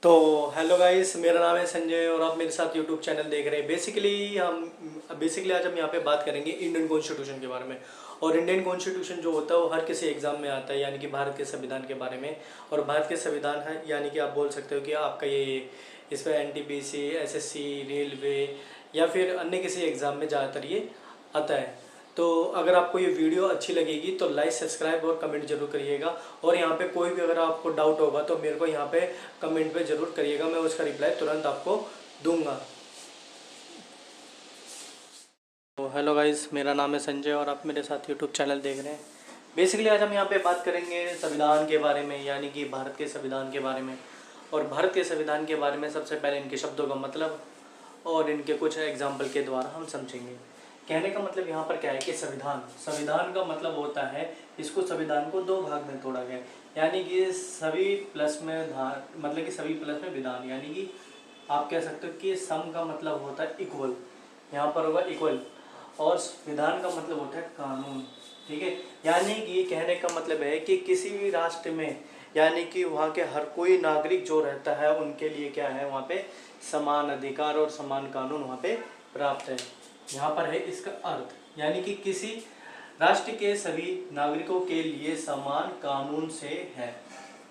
तो hello guys, मेरा नाम है संजय और आप मेरे साथ यूट्यूब चैनल देख रहे हैं। बेसिकली आज हम यहाँ पे बात करेंगे इंडियन कॉन्स्टिट्यूशन के बारे में। और इंडियन कॉन्स्टिट्यूशन जो होता है वो हर किसी एग्जाम में आता है, यानी कि भारत के संविधान के बारे में। और भारत के संविधान है यानी कि आप बोल सकते हो कि आपका ये इसमें एनटीपीसी, एसएससी, रेलवे या फिर अन्य किसी एग्ज़ाम में ज़्यादातर ये आता है। तो अगर आपको ये वीडियो अच्छी लगेगी तो लाइक, सब्सक्राइब और कमेंट जरूर करिएगा। और यहाँ पे कोई भी अगर आपको डाउट होगा तो मेरे को यहाँ पे कमेंट पे जरूर करिएगा, मैं उसका रिप्लाई तुरंत आपको दूंगा। तो हेलो गाइस, मेरा नाम है संजय और आप मेरे साथ यूट्यूब चैनल देख रहे हैं। बेसिकली आज हम यहाँ पे बात करेंगे संविधान के बारे में, यानी कि भारत के संविधान के बारे में। और भारत के संविधान के बारे में सबसे पहले इनके शब्दों का मतलब और इनके कुछ एग्जाम्पल के द्वारा हम समझेंगे। कहने का मतलब यहाँ पर क्या है कि संविधान का मतलब होता है, इसको संविधान को दो भाग में तोड़ा गया, यानी कि सभी प्लस में मतलब कि सभी प्लस में विधान, यानी कि आप कह सकते हो कि सम का मतलब होता है इक्वल, यहाँ पर होगा इक्वल। और विधान का मतलब होता है कानून, ठीक है। यानी कि कहने का मतलब है कि किसी भी राष्ट्र में, यानी कि वहाँ के हर कोई नागरिक जो रहता है उनके लिए क्या है, वहाँ पे समान अधिकार और समान कानून वहाँ पे प्राप्त है। यहाँ पर है इसका अर्थ, यानी कि किसी राष्ट्र के सभी नागरिकों के लिए समान कानून से है,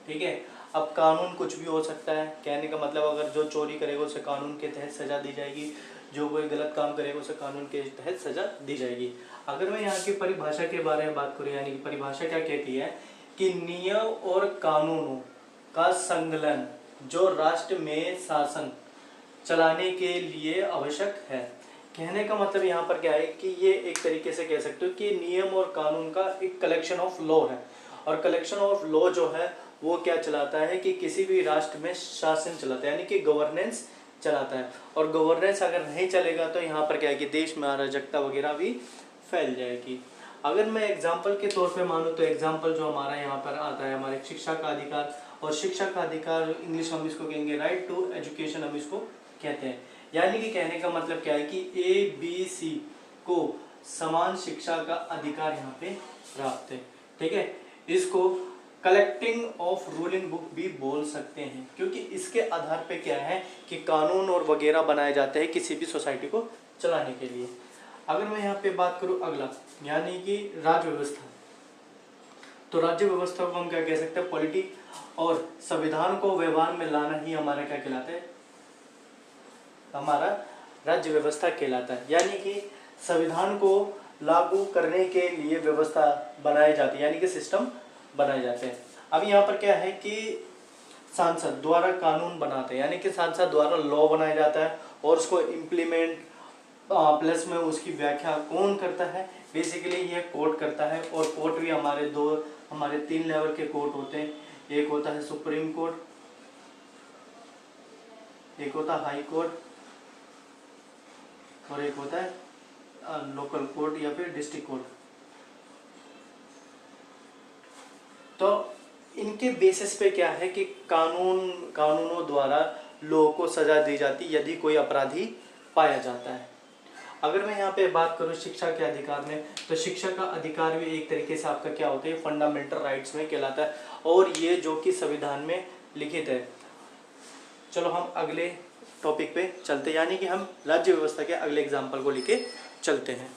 ठीक है। अब कानून कुछ भी हो सकता है, कहने का मतलब अगर जो चोरी करेगा उसे कानून के तहत सजा दी जाएगी, जो कोई गलत काम करेगा उसे कानून के तहत सजा दी जाएगी। अगर मैं यहाँ की परिभाषा के बारे में बात करूँ, यानी कि परिभाषा क्या कहती है कि नियम और कानूनों का संकलन जो राष्ट्र में शासन चलाने के लिए आवश्यक है। कहने का मतलब यहाँ पर क्या है कि ये एक तरीके से कह सकते हो कि नियम और कानून का एक कलेक्शन ऑफ लॉ है। और कलेक्शन ऑफ लॉ जो है वो क्या चलाता है कि किसी भी राष्ट्र में शासन चलाता है, यानी कि गवर्नेंस चलाता है। और गवर्नेंस अगर नहीं चलेगा तो यहाँ पर क्या है कि देश में अराजकता वगैरह भी फैल जाएगी। अगर मैं एग्जाम्पल के तौर पे मानूँ तो एग्जाम्पल जो हमारा यहाँ पर आता है, हमारे शिक्षा का अधिकार। और शिक्षा का अधिकार इंग्लिश हम इसको कहेंगे राइट टू एजुकेशन, हम इसको कहते हैं। यानी कि कहने का मतलब क्या है कि ABC को समान शिक्षा का अधिकार यहाँ पे प्राप्त है, ठीक है। इसको कलेक्टिंग ऑफ रूलिंग बुक भी बोल सकते हैं, क्योंकि इसके आधार पे क्या है कि कानून और वगैरह बनाए जाते हैं किसी भी सोसाइटी को चलाने के लिए। अगर मैं यहाँ पे बात करूँ अगला, यानी कि राज्य व्यवस्था, तो राज्य व्यवस्था को हम क्या कह सकते हैं, पॉलिटिक। और संविधान को व्यवहार में लाना ही हमारा क्या कहलाता है, हमारा राज्य व्यवस्था कहलाता है। यानी कि संविधान को लागू करने के लिए व्यवस्था बनाई जाती है, यानी कि सिस्टम बनाए जाते हैं। अब यहाँ पर क्या है कि सांसद द्वारा कानून बनाते हैं, यानी कि सांसद द्वारा लॉ बनाया जाता है। और उसको इम्प्लीमेंट प्लस में उसकी व्याख्या कौन करता है, बेसिकली ये कोर्ट करता है। और कोर्ट भी हमारे 3 लेवल के कोर्ट होते हैं। एक होता है सुप्रीम कोर्ट, एक होता है हाई कोर्ट, और एक होता है लोकल कोर्ट या फिर डिस्ट्रिक्ट कोर्ट। तो इनके बेसिस पे क्या है कि कानूनों द्वारा लोगों को सजा दी जाती यदि कोई अपराधी पाया जाता है। अगर मैं यहाँ पे बात करूँ शिक्षा के अधिकार में, तो शिक्षा का अधिकार भी एक तरीके से आपका क्या होता है, फंडामेंटल राइट्स में कहलाता है। और ये जो कि संविधान में लिखित है। चलो हम अगले टॉपिक पे चलते, यानी कि हम राज्य व्यवस्था के अगले एग्जाम्पल को लेके चलते हैं।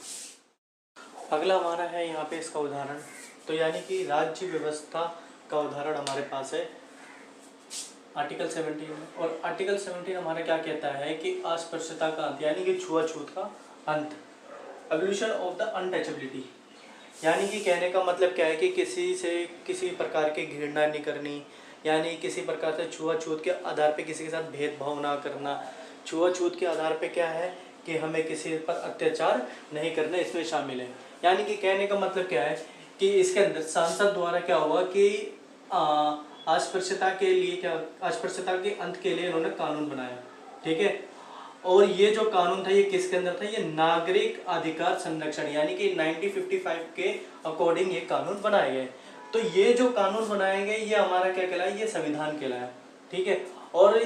अगला हमारा है यहाँ पे इसका उदाहरण, तो यानी कि राज्य व्यवस्था का उदाहरण हमारे पास है आर्टिकल 17। और आर्टिकल 17 हमारा क्या कहता है कि अस्पृश्यता का अंत, यानी कि छुआछूत का अंत, एवोल्यूशन ऑफ द अनटचेबिलिटी। यानी कि कहने का मतलब क्या है कि किसी से किसी प्रकार की घृणा नहीं करनी, यानी किसी प्रकार से छुआछूत के आधार पे किसी के साथ भेदभाव ना करना। छुआछूत के आधार पे क्या है कि हमें किसी पर अत्याचार नहीं करना, इसमें शामिल है। यानी कि कहने का मतलब क्या है कि इसके अंदर सांसद द्वारा क्या हुआ कि अस्पृश्यता के अंत के लिए इन्होंने कानून बनाया, ठीक है। और ये जो कानून था ये किसके अंदर था, ये नागरिक अधिकार संरक्षण, यानी कि 1955 के अकॉर्डिंग ये कानून बनाए गए। तो ये जो कानून बनाए गए ये हमारा क्या कहलाया, ये संविधान कहलाया, ठीक है। और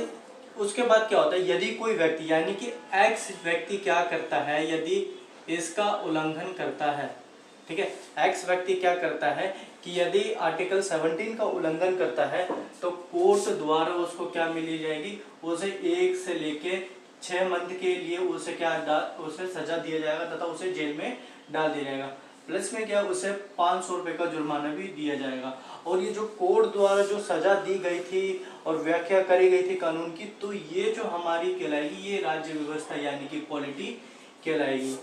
उसके बाद क्या होता है, यदि कोई व्यक्ति, यानी कि एक्स व्यक्ति क्या करता है, यदि इसका उल्लंघन करता है, ठीक है, एक्स व्यक्ति क्या करता है कि यदि आर्टिकल 17 का उल्लंघन करता है तो कोर्ट द्वारा उसको क्या मिली जाएगी, उसे 1 से लेके 6 मंथ के लिए उसे उसे सजा दिया जाएगा तथा उसे जेल में डाल दिया जाएगा। प्लस में क्या, उसे 500 रुपये का जुर्माना भी दिया जाएगा। और ये जो कोर्ट द्वारा जो सजा दी गई थी और व्याख्या करी गई थी कानून की, तो ये जो हमारी कहलाएगी ये राज्य व्यवस्था यानी कि पॉलिटी कहलाएगी।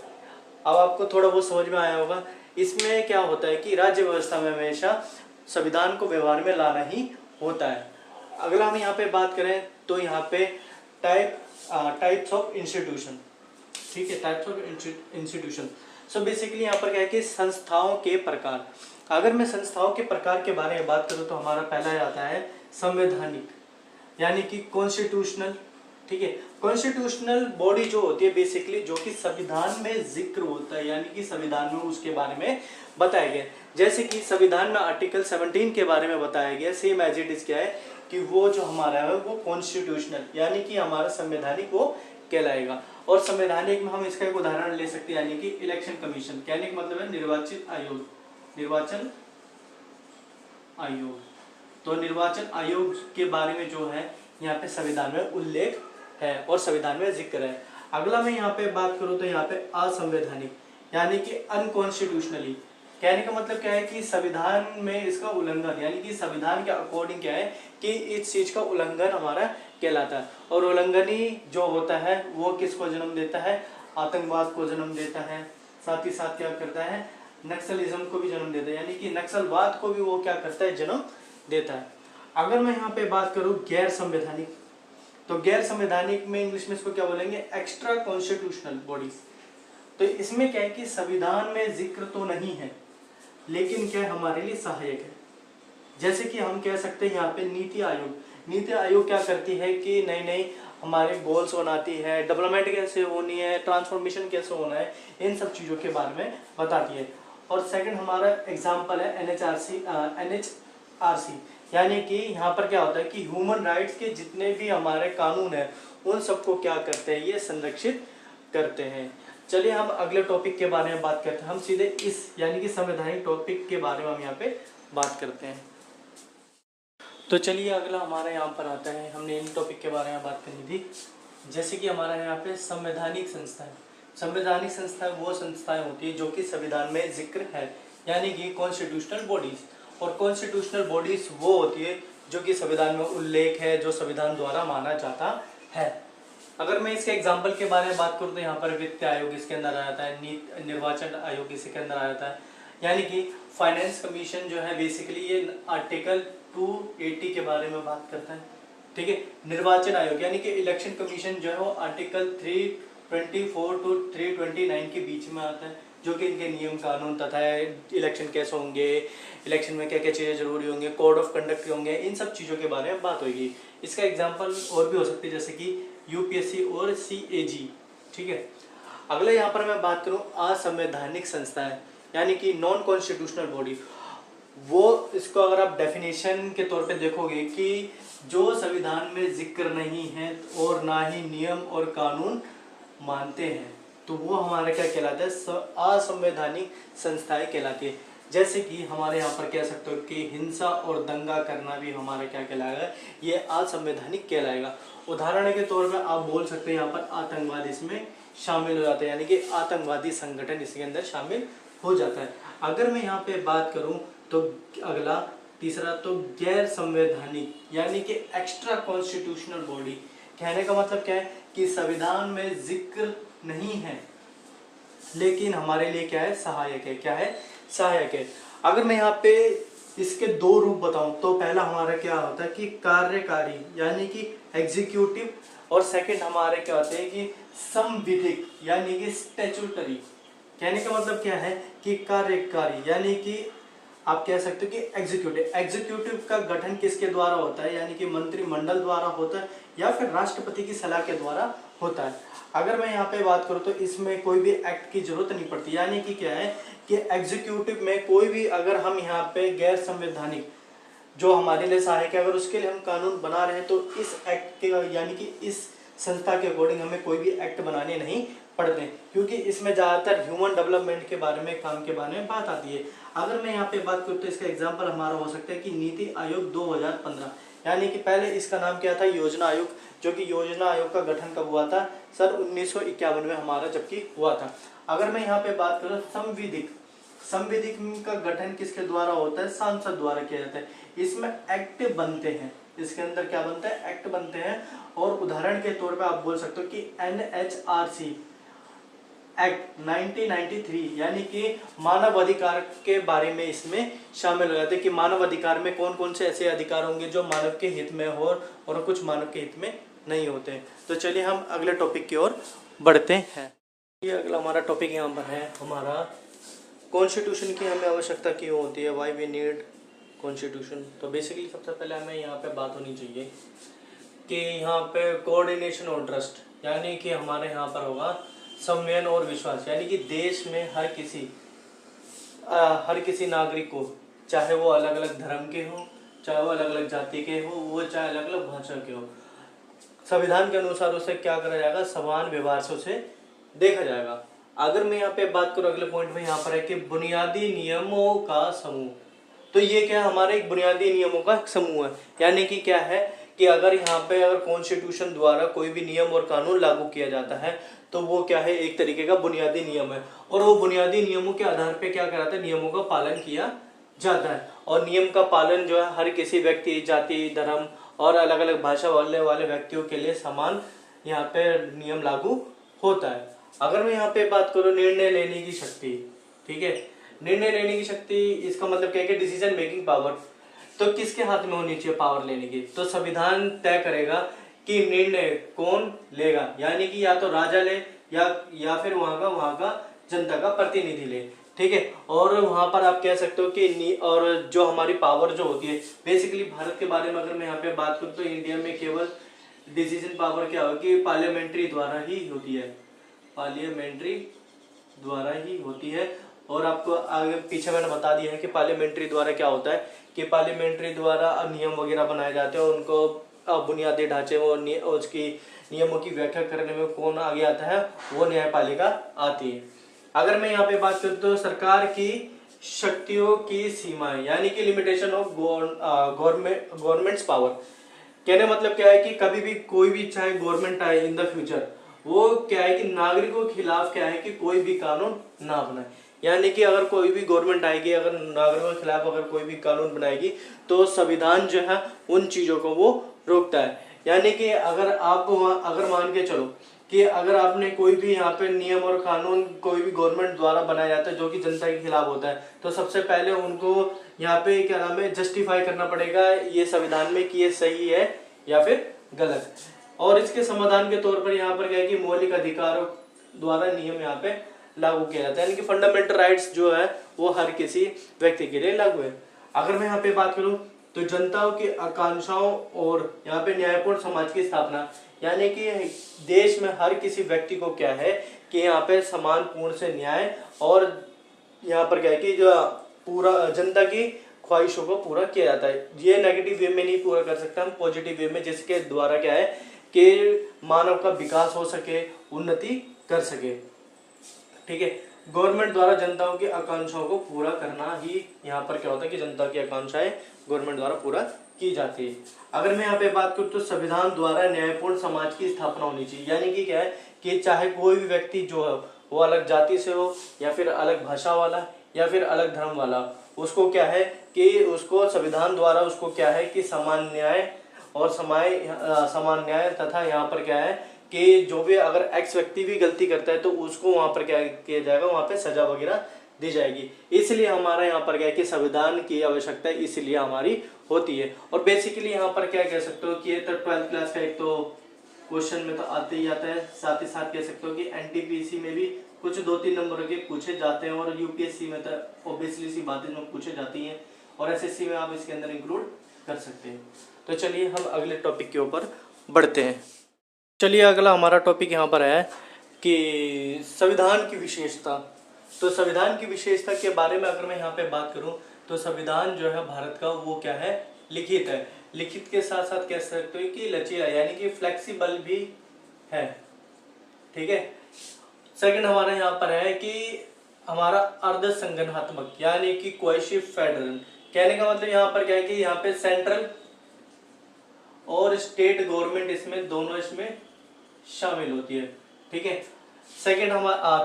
अब आपको थोड़ा बहुत समझ में आया होगा। इसमें क्या होता है कि राज्य व्यवस्था में हमेशा संविधान को व्यवहार में लाना ही होता है। अगला हम यहाँ पे बात करें तो यहाँ पे टाइप्स ऑफ इंस्टीट्यूशन, ठीक है, types of institution. So basically यहाँ पर क्या है कि संस्थाओं के प्रकार। अगर मैं संस्थाओं के प्रकार के बारे में बात करूँ तो हमारा पहला आता है संवैधानिक यानी कि कॉन्स्टिट्यूशनल, ठीक है। कॉन्स्टिट्यूशनल बॉडी जो होती है बेसिकली जो कि संविधान में जिक्र होता है यानी कि संविधान में उसके बारे में बताया गया। जैसे कि संविधान में आर्टिकल 17 के बारे में बताया गया, सेम एज इट इज क्या है कि वो जो हमारा है वो कॉन्स्टिट्यूशनल यानी कि हमारा संवैधानिक वो कहलाएगा। और संवैधानिक में हम इसका एक उदाहरण ले सकते हैं यानी कि इलेक्शन कमीशन, कहने का मतलब है निर्वाचित आयोग, निर्वाचन आयोग। तो निर्वाचन आयोग के बारे में जो है यहाँ पे संविधान में उल्लेख है और संविधान में जिक्र है। अगला मैं यहाँ पे बात करूँ तो यहाँ पे असंवैधानिक यानी कि अनकॉन्स्टिट्यूशनली, कहने का मतलब क्या है कि संविधान में इसका उल्लंघन यानी कि संविधान के अकॉर्डिंग क्या है कि इस चीज का उल्लंघन हमारा कहलाता है। और उल्लंघनी जो होता है वो किसको जन्म देता है, आतंकवाद को जन्म देता है, साथ ही साथ क्या करता है नक्सलिज्म को भी जन्म देता है यानी कि नक्सलवाद को भी वो क्या करता है जन्म देता है। अगर मैं यहाँ पे बात करूँ गैर संवैधानिक, तो गैर संवैधानिक में इंग्लिश में इसको क्या बोलेंगे, एक्स्ट्रा कॉन्स्टिट्यूशनल बॉडीज। तो इसमें क्या है कि संविधान में जिक्र तो नहीं है लेकिन क्या हमारे लिए सहायक है। जैसे कि हम कह सकते हैं यहाँ पे नीति आयोग, नीति आयोग क्या करती है कि नई नई हमारे गोल्स बनाती है, डेवलपमेंट कैसे होनी है, ट्रांसफॉर्मेशन कैसे होना है, इन सब चीज़ों के बारे में बताती है। और सेकंड हमारा एग्जाम्पल है एनएचआरसी यानी कि यहाँ पर क्या होता है कि ह्यूमन राइट्स के जितने भी हमारे कानून हैं उन सबको क्या करते हैं ये संरक्षित करते हैं। चलिए हम अगले टॉपिक के बारे में बात करते हैं। हम सीधे इस यानी कि संवैधानिक टॉपिक के बारे में हम यहाँ पे बात करते हैं। तो चलिए अगला हमारा यहाँ पर आता है, हमने इन टॉपिक के बारे में बात करनी थी। जैसे कि हमारा यहाँ पे संवैधानिक संस्थाएं, संवैधानिक संस्थाएं वो संस्थाएं होती है जो कि संविधान में जिक्र है यानी कि कॉन्स्टिट्यूशनल बॉडीज। और कॉन्स्टिट्यूशनल बॉडीज वो होती है जो कि संविधान में उल्लेख है, जो संविधान द्वारा माना जाता है। अगर मैं इसके एग्जाम्पल के बारे में बात करूँ तो यहाँ पर वित्त आयोग इसके अंदर आ जाता है, निर्वाचन आयोग इसके अंदर आ जाता है, यानी कि फाइनेंस कमीशन जो है बेसिकली ये आर्टिकल 280 के बारे में बात करता है, ठीक है। निर्वाचन आयोग यानी कि इलेक्शन कमीशन जो है वो आर्टिकल 324 टू 329 के बीच में आता है, जो कि इनके नियम कानून तथा इलेक्शन कैसे होंगे, इलेक्शन में क्या क्या चीज़ें जरूरी होंगे, कोड ऑफ कंडक्ट होंगे, इन सब चीज़ों के बारे में बात होगी। इसका एग्जाम्पल और भी हो सकती है जैसे कि यूपीएससी और सीएजी, ठीक है। अगला यहाँ पर मैं बात करूँ असंवैधानिक संस्थाएं यानी कि नॉन कॉन्स्टिट्यूशनल बॉडी। वो इसको अगर आप डेफिनेशन के तौर पे देखोगे कि जो संविधान में जिक्र नहीं है और ना ही नियम और कानून मानते हैं तो वो हमारा क्या कहलाता है, असंवैधानिक संस्थाएं कहलाती है। जैसे कि हमारे यहाँ पर कह सकते हो कि हिंसा और दंगा करना भी हमारा क्या कहलाएगा, ये असंवैधानिक कहलाएगा। उदाहरण के तौर पर आप बोल सकते हैं यहाँ पर आतंकवाद इसमें शामिल हो जाता है यानी कि आतंकवादी संगठन इसके अंदर शामिल हो जाता है। अगर मैं यहाँ पे बात करूँ तो अगला तीसरा तो गैर संवैधानिक यानी कि एक्स्ट्रा कॉन्स्टिट्यूशनल बॉडी, कहने का मतलब क्या है कि संविधान में जिक्र नहीं है लेकिन हमारे लिए क्या है सहायक है, क्या है सहायक है। अगर मैं यहाँ पे इसके दो रूप बताऊं तो पहला हमारा क्या होता है कि कार्यकारी यानी कि एग्जीक्यूटिव, और सेकंड हमारे क्या होते हैं कि संविधिक यानी कि स्टैट्यूटरी। कहने का मतलब क्या है कि कार्यकारी यानी कि आप कह सकते हो कि एग्जीक्यूटिव, एग्जीक्यूटिव का गठन किसके द्वारा होता है यानी कि मंत्रिमंडल द्वारा होता है या फिर राष्ट्रपति की सलाह के द्वारा होता है। अगर मैं यहाँ पे बात करूँ तो इसमें कोई भी एक्ट की जरूरत नहीं पड़ती, यानी कि क्या है कि एग्जीक्यूटिव में कोई भी अगर हम यहाँ पे गैर संवैधानिक जो हमारे लिए सहायक है अगर उसके लिए हम कानून बना रहे हैं तो इस एक्ट के यानी कि इस संस्था के अकॉर्डिंग हमें कोई भी एक्ट बनाने नहीं पड़ते क्योंकि इसमें ज़्यादातर ह्यूमन डेवलपमेंट के बारे में, काम के बारे में बात आती है। अगर मैं यहाँ पे बात करूँ तो इसका एग्जाम्पल हमारा हो सकता है कि नीति आयोग 2015, यानी कि पहले इसका नाम क्या था, योजना आयोग, जो कि योजना आयोग का गठन कब हुआ था, सन 1951 में हमारा जबकि हुआ था। अगर मैं यहाँ पे बात करूँ संविधिक, संविधिक का गठन किसके द्वारा होता है, सांसद द्वारा किया जाता है। इसमें एक्ट बनते हैं, इसके अंदर क्या बनता है, एक्ट बनते हैं। और उदाहरण के तौर पे आप बोल सकते हो कि NHRC एक्ट 1993, यानी कि मानव अधिकार के बारे में इसमें शामिल हो जाते हैं कि मानव अधिकार में कौन कौन से ऐसे अधिकार होंगे जो मानव के हित में हो और कुछ मानव के हित में नहीं होते। तो चलिए हम अगले टॉपिक की ओर बढ़ते हैं। ये अगला हमारा टॉपिक यहाँ पर है हमारा कॉन्स्टिट्यूशन की हमें आवश्यकता क्यों होती है, वाई वी नीड कॉन्स्टिट्यूशन। तो बेसिकली सबसे पहले हमें यहाँ पे बात होनी चाहिए कि यहाँ पे कोऑर्डिनेशन और ट्रस्ट, यानी कि हमारे यहाँ पर होगा संवियन और विश्वास, यानी कि देश में हर किसी नागरिक को, चाहे वो अलग अलग धर्म के हो, चाहे वो अलग अलग जाति के हो, वो चाहे अलग अलग भाषा के हो, संविधान के अनुसार उसे क्या करा जाएगा, समान व्यवहार से उसे देखा जाएगा। अगर मैं यहाँ पे बात करूँ अगले पॉइंट में, यहाँ पर है कि बुनियादी नियमों का समूह। तो ये क्या है, हमारे एक बुनियादी नियमों का समूह है, यानी कि क्या है कि अगर यहाँ पे अगर कॉन्स्टिट्यूशन द्वारा कोई भी नियम और कानून लागू किया जाता है तो वो क्या है, एक तरीके का बुनियादी नियम है। और वो बुनियादी नियमों के आधार पे क्या कराता है, नियमों का पालन किया जाता है। और नियम का पालन जो है हर किसी व्यक्ति, जाति, धर्म और अलग अलग भाषा वाले व्यक्तियों के लिए समान यहाँ पे नियम लागू होता है। अगर मैं यहाँ पे बात करूँ निर्णय लेने की शक्ति, ठीक है, निर्णय लेने की शक्ति, इसका मतलब क्या है कि डिसीजन मेकिंग पावर, तो किसके हाथ में होनी चाहिए पावर लेने की, तो संविधान तय करेगा कि निर्णय कौन लेगा, यानी कि या तो राजा ले या फिर वहां का जनता का प्रतिनिधि ले, ठीक है। और वहां पर आप कह सकते हो कि और जो हमारी पावर जो होती है, बेसिकली भारत के बारे में अगर मैं यहाँ पे बात करूँ तो इंडिया में केवल डिसीजन पावर क्या होगी, पार्लियामेंट्री द्वारा ही होती है, पार्लियामेंट्री द्वारा ही होती है। और आपको आगे पीछे मैंने बता दिया है कि पार्लियामेंट्री द्वारा क्या होता है, कि पार्लियामेंट्री द्वारा नियम वगैरह बनाए जाते हैं, उनको बुनियादी ढांचे और उसकी नियमों की व्याख्या करने में कौन आगे आता है, वो न्यायपालिका आती है। अगर मैं यहाँ पे बात करूँ तो सरकार की शक्तियों की सीमाएं, यानी कि लिमिटेशन ऑफ गवर्नमेंट्स पावर, कहने मतलब क्या है कि कभी भी कोई भी चाहे गवर्नमेंट आए इन द फ्यूचर, वो क्या है कि नागरिकों के खिलाफ क्या है कि कोई भी कानून ना बनाए, यानी कि अगर कोई भी गवर्नमेंट आएगी, अगर नागरिकों के खिलाफ अगर कोई भी कानून बनाएगी तो संविधान जो है उन चीजों को वो रोकता है। यानी कि अगर मान के चलो कि अगर आपने कोई भी यहाँ पे नियम और कानून कोई भी गवर्नमेंट द्वारा बनाया जाता है जो कि जनता के खिलाफ होता है, तो सबसे पहले उनको यहाँ पे क्या नाम है, जस्टिफाई करना पड़ेगा ये संविधान में कि ये सही है या फिर गलत। और इसके समाधान के तौर पर यहाँ पर क्या है कि मौलिक अधिकारों द्वारा नियम यहाँ पे लागू किया जाता है, यानी कि फंडामेंटल राइट्स जो है वो हर किसी व्यक्ति के लिए लागू है। अगर मैं यहाँ पे बात करूँ तो जनताओं की आकांक्षाओं और यहाँ पे न्यायपूर्ण समाज की स्थापना, यानी कि देश में हर किसी व्यक्ति को क्या है कि यहाँ पे समान पूर्ण से न्याय, और यहाँ पर क्या है कि जो पूरा जनता की ख्वाहिशों को पूरा किया जाता है। ये नेगेटिव वे में नहीं पूरा कर सकते हम, पॉजिटिव वे में, जिसके द्वारा क्या है कि मानव का विकास हो सके, उन्नति कर सके, ठीक है। गवर्नमेंट द्वारा जनताओं की आकांक्षाओं को पूरा करना ही यहाँ पर क्या होता है कि जनता की आकांक्षाएं गवर्नमेंट द्वारा पूरा की जाती है। अगर मैं यहाँ पे बात करूँ तो संविधान द्वारा न्यायपूर्ण समाज की स्थापना होनी चाहिए, यानी कि क्या है कि चाहे कोई भी व्यक्ति जो है वो अलग जाति से हो या फिर अलग भाषा वाला या फिर अलग धर्म वाला, उसको क्या है कि उसको संविधान द्वारा उसको क्या है कि समान न्याय और समान न्याय तथा यहाँ पर क्या है कि जो भी अगर एक्स व्यक्ति भी गलती करता है तो उसको वहां पर क्या किया जाएगा, वहां पे सजा वगैरह दी जाएगी। इसलिए हमारा यहाँ पर क्या है कि संविधान की आवश्यकता इसलिए हमारी होती है। और बेसिकली यहाँ पर क्या कह सकते हो कि ये तो 12th क्लास का एक तो क्वेश्चन में तो आते ही आता है, साथ ही साथ कह सकते हो कि एनटीपीसी में भी कुछ 2-3 नंबर के पूछे जाते हैं, और यूपीएससी में तो ऑब्वियसली सी बातें जो पूछे जाती हैं, और एसएससी में आप इसके अंदर इंक्लूड कर सकते हैं। तो चलिए हम अगले टॉपिक के ऊपर बढ़ते हैं। चलिए अगला हमारा टॉपिक यहाँ पर है कि संविधान की विशेषता। तो संविधान की विशेषता के बारे में अगर मैं यहाँ पे बात करूँ तो संविधान जो है भारत का वो क्या है, लिखित है। लिखित के साथ साथ कह सकते हो कि लचीला, यानी कि फ्लेक्सिबल भी है, ठीक है। सेकंड हमारा यहाँ पर है कि हमारा अर्ध संगठनात्मक यानी कि क्वासी फेडरल। कहने का मतलब यहाँ पर क्या है कि यहाँ पे सेंट्रल और स्टेट गवर्नमेंट इसमें दोनों इसमें शामिल होती है। ठीक है। सेकंड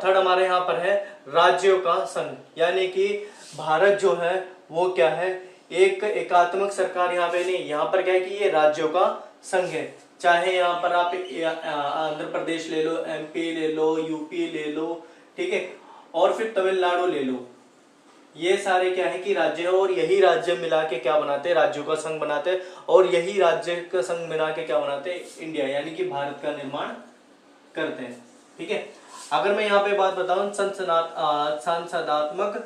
थर्ड हमारे यहाँ पर है राज्यों का संघ, यानी कि भारत जो है वो क्या है, एक एकात्मक सरकार यहाँ पे नहीं, यहाँ पर क्या है कि ये राज्यों का संघ है। चाहे यहाँ पर आप आंध्र प्रदेश ले लो, एमपी ले लो, यूपी ले लो, ठीक है, और फिर तमिलनाडु ले लो, ये सारे क्या है कि राज्य है, और यही राज्य मिला के क्या बनाते हैं, राज्यों का संघ बनाते हैं, और यही राज्य का संघ मिला के क्या बनाते हैं, इंडिया यानी कि भारत का निर्माण करते हैं। ठीक है। अगर मैं यहाँ पे बात बताऊं सांसदात्मक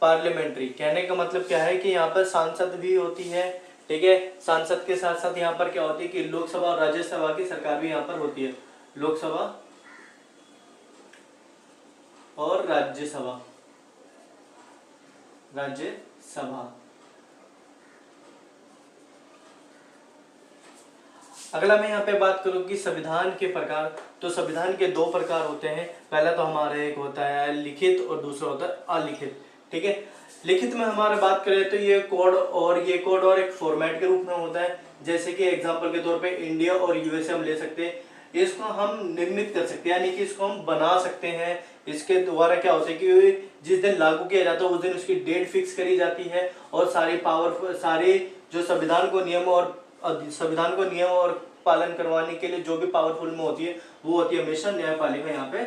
पार्लियामेंट्री, कहने का मतलब क्या है कि यहाँ पर सांसद भी होती है। ठीक है। सांसद के साथ साथ यहाँ पर क्या होती है कि लोकसभा और राज्यसभा की सरकार भी यहाँ पर होती है, लोकसभा और राज्यसभा। अगला मैं यहाँ पे बात करूँ कि संविधान के प्रकार, तो संविधान के दो प्रकार होते हैं। पहला तो हमारे एक होता है लिखित और दूसरा होता है अलिखित। ठीक है। लिखित में हमारे बात करें तो ये कोड और एक फॉर्मेट के रूप में होता है। जैसे कि एग्जांपल के तौर पे इंडिया और यूएसए हम ले सकते हैं। इसको हम निर्मित कर सकते हैं, यानी कि इसको हम बना सकते हैं। इसके द्वारा क्या होता है कि जिस दिन लागू किया जाता है उस दिन उसकी डेट फिक्स करी जाती है, और सारे जो संविधान को नियम और पालन करवाने के लिए जो भी पावरफुल में होती है वो होती है हमेशा न्यायपालिका यहाँ पे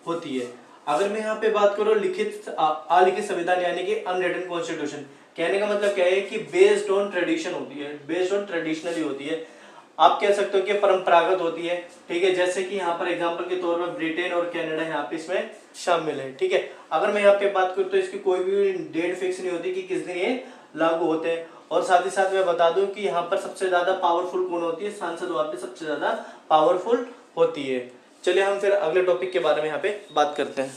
होती है। अगर मैं यहाँ पे बात करूँ अलिखित संविधान यानी कि अनरिटन कॉन्स्टिट्यूशन, कहने का मतलब क्या है कि बेस्ड ऑन ट्रेडिशन होती है, बेस्ड ऑन ट्रेडिशनली होती है। आप कह सकते हो कि परंपरागत होती है। ठीक है। जैसे कि यहाँ पर एग्जांपल के तौर पर ब्रिटेन और कनाडा यहाँ पे इसमें शामिल है। ठीक है। अगर मैं यहाँ पे बात करूँ तो इसकी कोई भी डेट फिक्स नहीं होती कि किस दिन ये लागू होते हैं। और साथ ही साथ मैं बता दूं कि यहाँ पर सबसे ज्यादा पावरफुल कौन होती है, सांसद वहां पे सबसे ज्यादा पावरफुल होती है। चलिए हम फिर अगले टॉपिक के बारे में यहाँ पे बात करते हैं।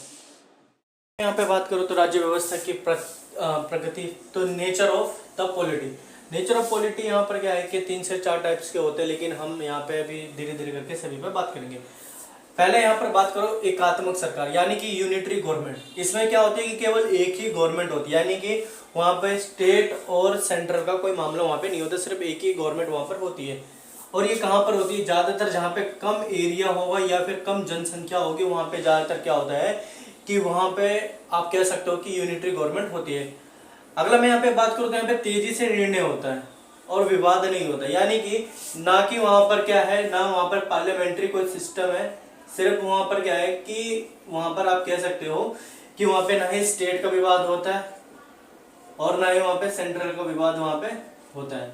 यहाँ पे बात करूँ तो राज्य व्यवस्था की प्रगति, तो nature of the polity. Nature of polity यहाँ पर क्या है कि 3 से 4 टाइप्स के होते हैं, लेकिन हम यहाँ पे अभी धीरे धीरे करके सभी पे बात करेंगे। पहले यहाँ पर बात करो एकात्मक सरकार यानी कि यूनिटरी गवर्नमेंट। इसमें क्या होती है कि केवल एक ही गवर्नमेंट होती है, यानी कि वहाँ पे स्टेट और सेंट्रल का कोई मामला वहाँ पे नहीं होता, सिर्फ एक ही गवर्नमेंट वहाँ पर होती है। और ये कहाँ पर होती है, ज्यादातर जहाँ पे कम एरिया होगा या फिर कम जनसंख्या होगी वहाँ पे ज्यादातर क्या होता है कि वहाँ पे आप कह सकते हो कि यूनिटरी गवर्नमेंट होती है। अगला मैं यहाँ पे बात करूँ तो यहाँ पे तेजी से निर्णय होता है और विवाद नहीं होता, यानी कि ना कि वहाँ पर क्या है, ना वहाँ पर पार्लियामेंट्री कोई सिस्टम है, सिर्फ वहाँ पर क्या है कि वहाँ पर आप कह सकते हो कि वहाँ पे ना ही स्टेट का विवाद होता है और ना ही वहाँ पे सेंट्रल का विवाद वहाँ पे होता है।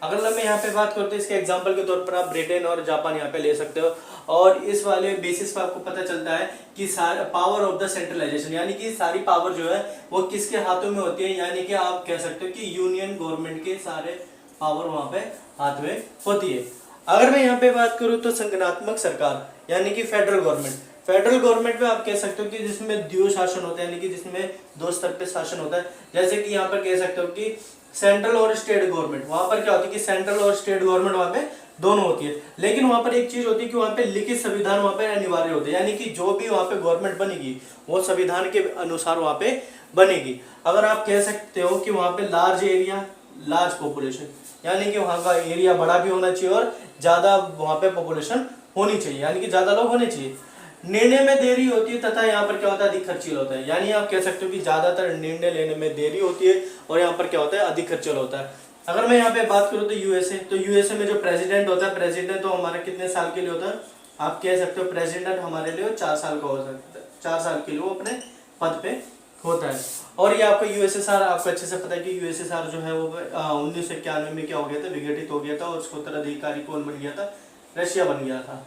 अगर मैं यहाँ पे बात करते हैं इसके एग्जांपल के तौर पर आप ब्रिटेन और जापान यहाँ पे ले सकते हो, और इस वाले बेसिस पर आपको पता चलता है कि पावर ऑफ द सेंट्रलाइजेशन, यानी कि सारी पावर जो है वो किसके हाथों में होती है, यानी कि आप कह सकते हो कि यूनियन गवर्नमेंट के सारे पावर वहाँ पे हाथ में होती है। अगर मैं यहाँ पे बात करूँ तो संगठनात्मक सरकार यानी कि फेडरल गवर्नमेंट में आप कह सकते हो कि जिसमें द्वैध शासन होता है, यानी कि जिसमें 2 स्तर पे शासन होता है। जैसे कि यहाँ पर कह सकते हो कि सेंट्रल और स्टेट गवर्नमेंट, वहां पर क्या होती है कि सेंट्रल और स्टेट गवर्नमेंट वहां पे दोनों होती है, लेकिन वहां पर एक चीज होती है कि वहां पे लिखित संविधान वहां पे अनिवार्य होते हैं, यानी कि जो भी वहां पे गवर्नमेंट बनेगी वो संविधान के अनुसार वहां पे बनेगी। अगर आप कह सकते हो कि वहां पे लार्ज एरिया लार्ज पॉपुलेशन, यानी कि वहां का एरिया बड़ा भी होना चाहिए और ज्यादा वहां पे पॉपुलेशन होनी चाहिए, यानी कि ज्यादा लोग होने चाहिए। निर्णय में देरी होती है तथा यहाँ पर क्या होता है अधिक खर्चील होता है, यानी आप कह सकते हो कि ज्यादातर निर्णय लेने में देरी होती है और यहाँ पर क्या होता है अधिक खर्चील होता है। अगर मैं यहाँ पे बात करूँ तो यूएसए में जो प्रेसिडेंट होता है, प्रेसिडेंट तो हमारे कितने साल के लिए होता है, आप कह सकते हो प्रेसिडेंट हमारे लिए 4 साल का हो सकता है, 4 साल के लिए वो अपने पद पे होता है। और ये आपको यूएसएसआर आपको अच्छे से पता है कि यूएसएसआर जो है वो 1991 में क्या हो गया था, विघटित हो गया था, और उसको उत्तराधिकारी कौन बन गया था, रशिया बन गया था।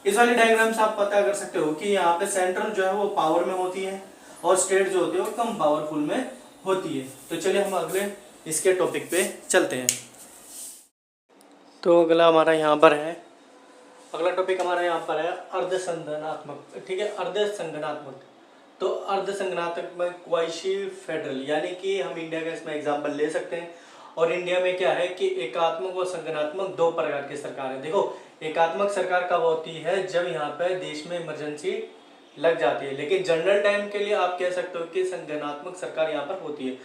इस वाली डायग्राम से आप पता कर सकते हो कि यहाँ पे सेंट्रल जो है वो पावर में होती है और स्टेट जो होती है वो कम पावरफुल में होती है। तो चलिए हम अगले इसके टॉपिक पे चलते हैं। तो अगला हमारा यहाँ पर है, अगला टॉपिक हमारा यहाँ पर है अर्धसंगठनात्मक। ठीक है, अर्धसंगठनात्मक, तो अर्धसंगठनात्मक क्वासी फेडरल, यानी कि हम इंडिया का इसमें एग्जाम्पल ले सकते हैं। और इंडिया में क्या है कि एकात्मक और संगठनात्मक 2 प्रकार की सरकार है। देखो एकात्मक सरकार कब होती है, जब यहाँ पे देश में इमरजेंसी लग जाती है। लेकिन जनरल टाइम के लिए आप कह सकते हो कि संगठनात्मक सरकार यहाँ पर होती है।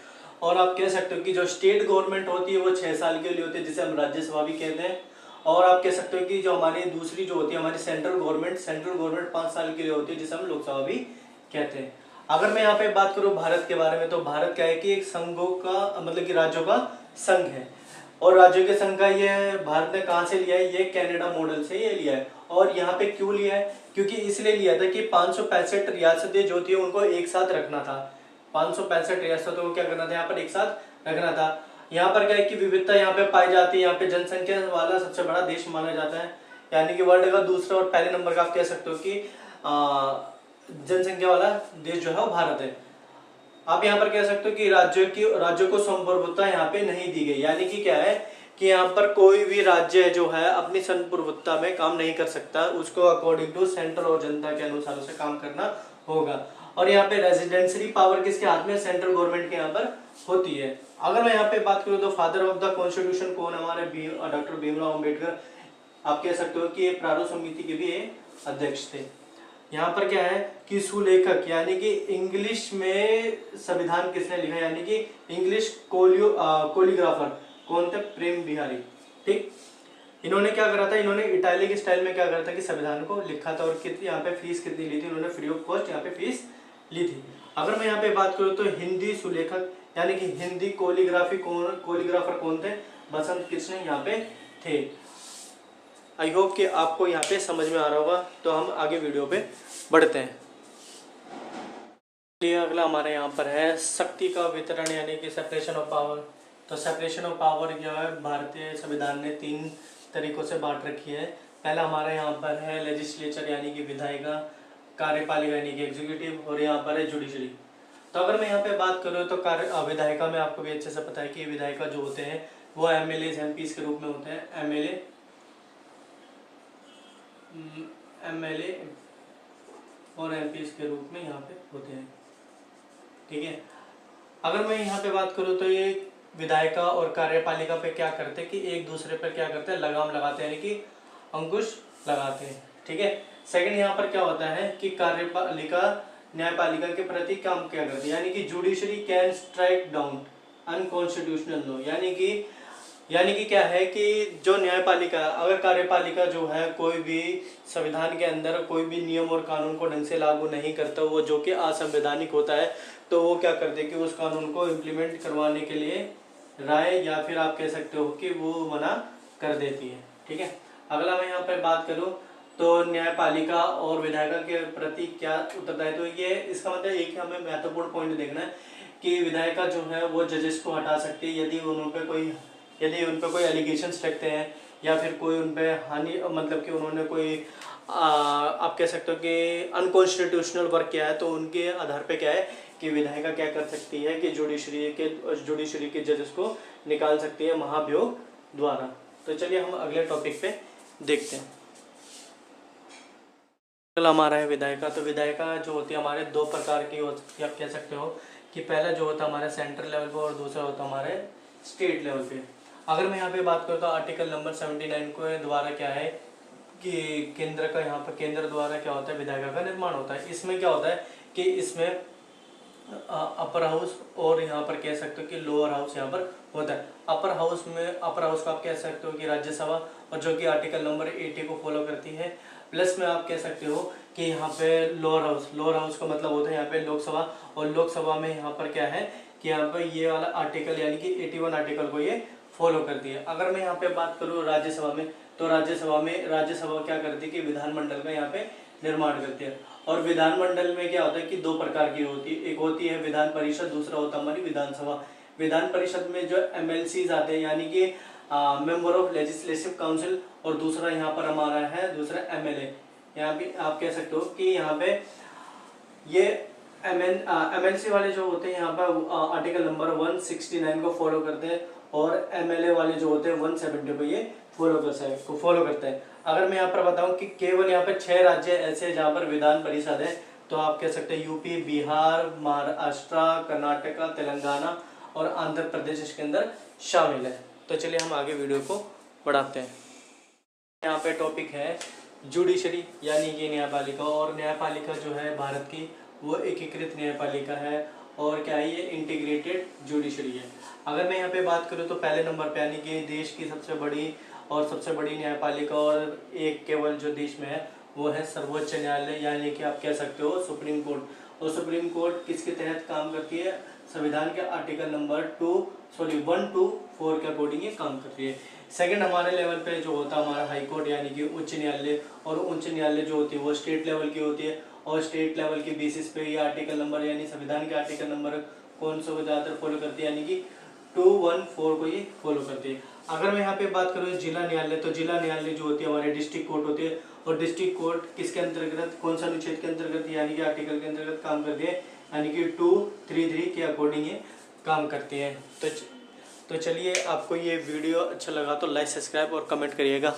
और आप कह सकते हो कि जो स्टेट गवर्नमेंट होती है वो 6 साल के लिए होती है, जिसे हम राज्यसभा भी कहते हैं। और आप कह सकते हो कि जो हमारी दूसरी जो होती है हमारी सेंट्रल गवर्नमेंट 5 साल के लिए होती है, जिसे हम लोकसभा भी कहते हैं। अगर मैं यहाँ पे बात करूँ भारत के बारे में, तो भारत क्या है कि एक संघों का मतलब कि राज्यों का संघ है। और राज्यों के संघ का ये भारत ने कहाँ से लिया है, ये कनाडा मॉडल से ये लिया है। और यहाँ पे क्यों लिया है, क्योंकि इसलिए लिया था कि 565 रियासतें जो थी उनको एक साथ रखना था। 565 रियासतों को क्या करना था, यहाँ पर एक साथ रखना था। यहाँ पर क्या है कि विविधता यहाँ पे पाई जाती है। यहाँ पे जनसंख्या वाला सबसे बड़ा देश माना जाता है, यानी कि वर्ल्ड का दूसरा और पहले नंबर का आप कह सकते हो कि जनसंख्या वाला देश जो है वो भारत है। आप यहाँ पर कह सकते हो कि राज्यों को संप्रभुता यहाँ पे नहीं दी गई, यानी कि क्या है कि यहाँ पर कोई भी राज्य जो है अपनी संप्रभुता में काम नहीं कर सकता, उसको अकॉर्डिंग टू सेंट्रल और जनता के अनुसार उसे काम करना होगा। और यहाँ पे रेजिडेंशियरी पावर किसके हाथ में, सेंट्रल गवर्नमेंट के यहाँ पर होती है। अगर मैं यहाँ पे बात करूँ तो फादर ऑफ द कॉन्स्टिट्यूशन कौन, हमारे डॉक्टर भीमराव अम्बेडकर। आप कह सकते हो कि ये प्रारूप समिति के भी अध्यक्ष थे। यहाँ पर क्या है कि सुलेखक यानी कि इंग्लिश में संविधान किसने लिखा, यानी कि इंग्लिश कोलिग्राफर कौन थे, प्रेम बिहारी। ठीक, इन्होंने क्या करा था, इन्होंने इटालिक स्टाइल में क्या करा था कि संविधान को लिखा था। और कितनी यहाँ पे फीस कितनी ली थी, इन्होंने फ्री ऑफ कॉस्ट यहाँ पे फीस ली थी। अगर मैं यहाँ पे बात करूँ तो हिंदी सुलेखक यानी कि हिंदी कोलिग्राफर कौन थे, बसंत कृष्ण यहाँ पे थे। आई होप कि आपको यहाँ पे समझ में आ रहा होगा। तो हम आगे वीडियो पे बढ़ते हैं। अगला हमारे यहाँ पर है शक्ति का वितरण यानी कि सेपरेशन ऑफ पावर। तो सेपरेशन ऑफ पावर जो है भारतीय संविधान ने 3 तरीकों से बांट रखी है। पहला हमारे यहाँ पर है लेजिस्लेचर यानी कि विधायिका, कार्यपालिका यानी कि एग्जीक्यूटिव, और यहाँ पर है जुडिशरी। तो अगर मैं यहाँ पे बात करूँ तो विधायिका में आपको भी अच्छे से पता है कि विधायिका जो होते हैं वो एमएलए के रूप में होते हैं। एमएलए और एमपीज के रूप में यहाँ पे होते हैं। ठीक है, अगर मैं यहाँ पे बात करूँ तो ये विधायिका और कार्यपालिका पे क्या करते हैं कि एक दूसरे पर क्या करते हैं, लगाम लगाते हैं, यानी कि अंकुश लगाते हैं। ठीक है, सेकंड यहाँ पर क्या होता है कि कार्यपालिका न्यायपालिका के प्रति काम क्या करती है, यानी कि judiciary can strike down unconstitutional law. यानी कि क्या है कि जो न्यायपालिका, अगर कार्यपालिका जो है कोई भी संविधान के अंदर कोई भी नियम और कानून को ढंग से लागू नहीं करता, वो जो कि असंवैधानिक होता है, तो वो क्या करते हैं कि उस कानून को इम्प्लीमेंट करवाने के लिए राय या फिर आप कह सकते हो कि वो मना कर देती है। ठीक है, अगला मैं यहाँ पर बात करूँ तो न्यायपालिका और विधायिका के प्रति क्या उत्तरदायित्व है। ये इसका मतलब एक हमें महत्वपूर्ण पॉइंट देखना है कि विधायिका जो है वो जजेस को हटा सकती है यदि उन पर कोई एलिगेशंस लगते हैं या फिर कोई उन पर हानि मतलब कि उन्होंने कोई आप कह सकते हो कि अनकॉन्स्टिट्यूशनल वर्क किया है, तो उनके आधार पे क्या है कि विधायिका क्या कर सकती है कि जुडिशरी के जजेस को निकाल सकती है महाभियोग द्वारा। तो चलिए हम अगले टॉपिक पे देखते हैं। हमारा है विधायिका। तो विधायिका जो होती है हमारे 2 प्रकार की हो सकती है, आप कह सकते हो कि पहला जो होता है हमारे सेंट्रल लेवल पे और दूसरा होता है हमारे स्टेट लेवल पे। अगर मैं यहाँ पे बात करूँ तो आर्टिकल नंबर 79 को द्वारा क्या है कि केंद्र का यहाँ पर केंद्र द्वारा क्या होता है विधायिका का निर्माण होता है। इसमें क्या होता है कि इसमें अपर हाउस और यहाँ पर कह सकते हो कि लोअर हाउस यहाँ पर होता है। अपर हाउस को आप कह सकते हो कि राज्यसभा, और जो कि आर्टिकल नंबर 80 को फॉलो करती है। प्लस में आप कह सकते हो कि यहाँ पे लोअर हाउस का मतलब होता है यहाँ पे लोकसभा, और लोकसभा में यहाँ पर क्या है कि यहाँ पर ये वाला आर्टिकल यानी कि 81 आर्टिकल को ये फॉलो करती है। अगर मैं यहाँ पे बात करूँ राज्यसभा में, तो राज्यसभा क्या करती है कि विधानमंडल का यहाँ पे निर्माण करती है। और विधानमंडल में क्या होता है कि 2 प्रकार की होती है, एक होती है विधान परिषद, दूसरा होता है हमारी विधानसभा। विधान परिषद में जो एमएलसी आते हैं यानी कि मेंबर ऑफ लेजिस्लेटिव काउंसिल, और दूसरा यहाँ पर हमारा है दूसरा एमएलए। यहाँ भी आप कह सकते हो कि यहाँ पे ये एमएलसी वाले जो होते हैं यहाँ पर आर्टिकल नंबर 169 को फॉलो करते हैं, और एमएलए वाले जो होते हैं 170 को ये फॉलो करते हैं। अगर मैं यहाँ पर बताऊं कि केवल यहाँ पर 6 राज्य ऐसे हैं जहाँ पर विधान परिषद है, तो आप कह सकते हैं यूपी, बिहार, महाराष्ट्र, कर्नाटका, तेलंगाना और आंध्र प्रदेश इसके अंदर शामिल है। तो चलिए हम आगे वीडियो को बढ़ाते हैं। यहाँ पे टॉपिक है जुडिशरी यानी कि न्यायपालिका, और न्यायपालिका जो है भारत की वो एकीकृत न्यायपालिका है, और क्या है ये इंटीग्रेटेड जुडिशरी है। अगर मैं यहाँ पे बात करूँ तो पहले नंबर पे यानी कि देश की सबसे बड़ी न्यायपालिका और एक केवल जो देश में है वो है सर्वोच्च न्यायालय, यानी कि आप कह सकते हो सुप्रीम कोर्ट। और सुप्रीम कोर्ट किसके तहत काम करती है? संविधान के आर्टिकल नंबर 1 to 4 के अकॉर्डिंग ये काम करती है। सेकंड हमारे लेवल पे जो होता है हमारा हाई कोर्ट यानी कि उच्च न्यायालय, और उच्च न्यायालय जो होती है वो स्टेट लेवल की होती है, और स्टेट लेवल के बेसिस पे ये आर्टिकल नंबर यानी संविधान के आर्टिकल नंबर कौन सा को ज़्यादातर फॉलो करती है, यानी कि 214 को ये फॉलो करती है। अगर मैं यहाँ पे बात करूँ जिला न्यायालय, तो जिला न्यायालय जो होती है हमारे डिस्ट्रिक्ट कोर्ट होती है, और डिस्ट्रिक्ट कोर्ट किसके अंतर्गत, कौन सा अनुच्छेद के अंतर्गत यानी कि आर्टिकल के अंतर्गत काम करती है, यानी कि 233 के अकॉर्डिंग ये काम करती है। तो चलिए, आपको ये वीडियो अच्छा लगा तो लाइक, सब्सक्राइब और कमेंट करिएगा।